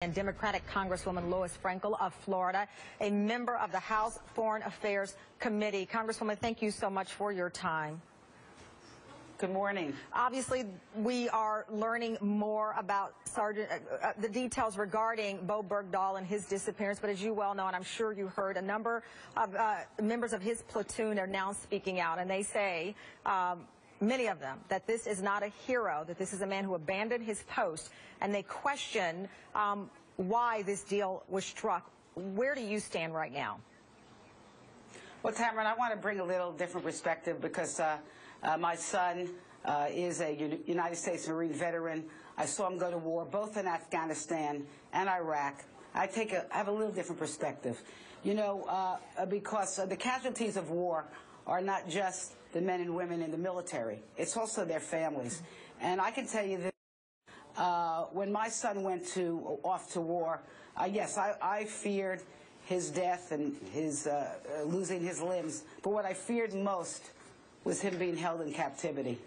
And Democratic Congresswoman Frankel of Florida, a member of the House Foreign Affairs Committee. Congresswoman, thank you so much for your time. Good morning. Obviously, we are learning more about the details regarding Bo Bergdahl and his disappearance. But as you well know, and I'm sure you heard, a number of members of his platoon are now speaking out, and they say, many of them, that this is not a hero, that this is a man who abandoned his post, and they question why this deal was struck. Where do you stand right now? Well, Tamron, I want to bring a little different perspective because my son is a United States Marine veteran. I saw him go to war both in Afghanistan and Iraq. I have a little different perspective, you know, because the casualties of war are not just the men and women in the military. It's also their families. And I can tell you that when my son went off to war, yes, I feared his death and his losing his limbs. But what I feared most was him being held in captivity.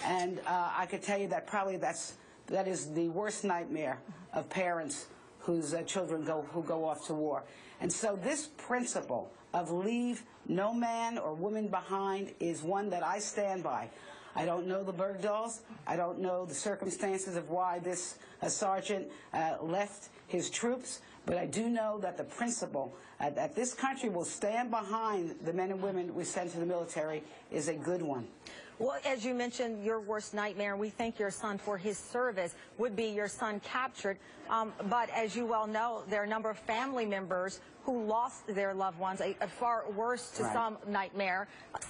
And I could tell you that probably that is the worst nightmare of parents whose children go off to war. And so this principle of leave no man or woman behind is one that I stand by. I don't know the Bergdahls. I don't know the circumstances of why this sergeant left his troops, but I do know that the principle that this country will stand behind the men and women we send to the military is a good one. Well, as you mentioned, your worst nightmare, and we thank your son for his service, would be your son captured. But as you well know, there are a number of family members who lost their loved ones, a far worse to some nightmare.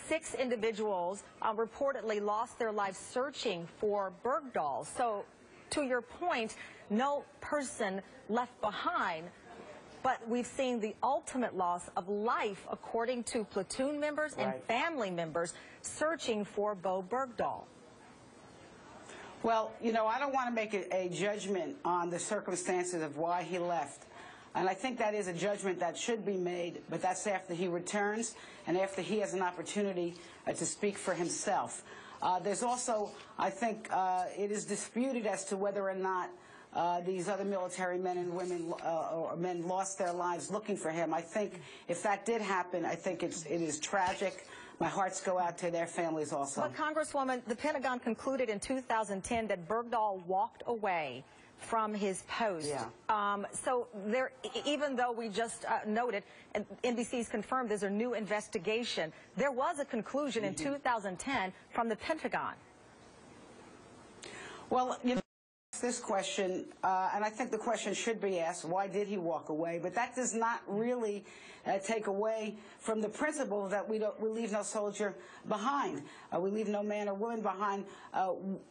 6 individuals reportedly lost their lives searching for Bergdahl. So, to your point, no person left behind. But we've seen the ultimate loss of life, according to platoon members and family members, searching for Bo Bergdahl. Well, you know, I don't want to make a judgment on the circumstances of why he left. And I think that is a judgment that should be made, but that's after he returns and after he has an opportunity to speak for himself. There's also, I think, it is disputed as to whether or not these other military men and women or men lost their lives looking for him. I think if that did happen, I think it is tragic. My hearts go out to their families also. But Congresswoman, the Pentagon concluded in 2010 that Bergdahl walked away from his post. Yeah. So there, even though we just noted, and NBC's confirmed there's a new investigation, there was a conclusion in 2010 from the Pentagon. Well, you know, this question, and I think the question should be asked, why did he walk away? But that does not really take away from the principle that we leave no soldier behind. We leave no man or woman behind.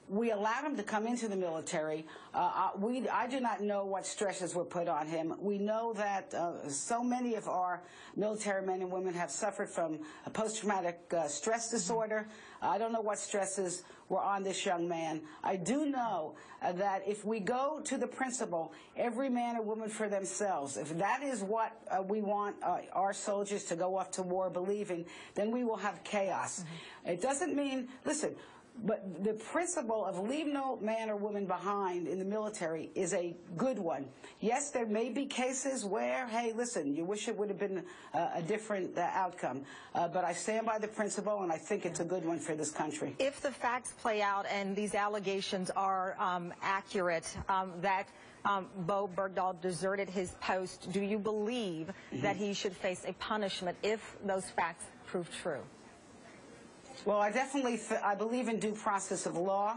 We allowed him to come into the military. I do not know what stresses were put on him. We know that so many of our military men and women have suffered from a post-traumatic stress disorder. I don't know what stresses were on this young man. I do know that if we go to the principle, every man or woman for themselves, if that is what we want our soldiers to go off to war believing, then we will have chaos. It doesn't mean, listen, but the principle of leave no man or woman behind in the military is a good one. Yes, there may be cases where, hey, listen, you wish it would have been a different outcome. But I stand by the principle, and I think it's a good one for this country. If the facts play out and these allegations are accurate, that Bo Bergdahl deserted his post, do you believe that he should face a punishment if those facts prove true? Well, I definitely I believe in due process of law.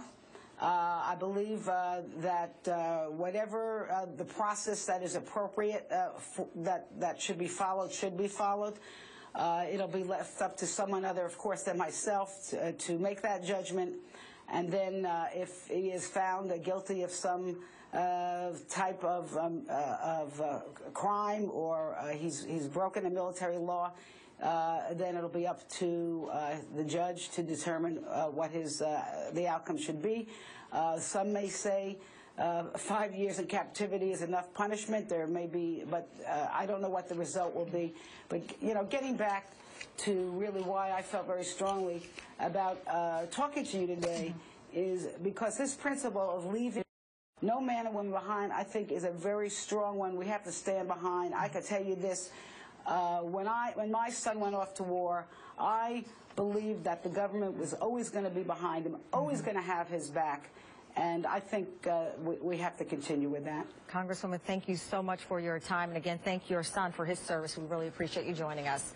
I believe that whatever the process that is appropriate that should be followed should be followed. It'll be left up to someone other, of course, than myself to make that judgment. And then if he is found guilty of some type of crime or he's broken a military law, then it'll be up to the judge to determine what the outcome should be. Some may say 5 years in captivity is enough punishment. There may be, but I don't know what the result will be. But, you know, getting back to really why I felt very strongly about talking to you today is because this principle of leaving No man or woman behind, I think, is a very strong one. We have to stand behind. I can tell you this. When my son went off to war, I believed that the government was always going to be behind him, always going to have his back. And I think we have to continue with that. Congresswoman, thank you so much for your time. And again, thank your son for his service. We really appreciate you joining us.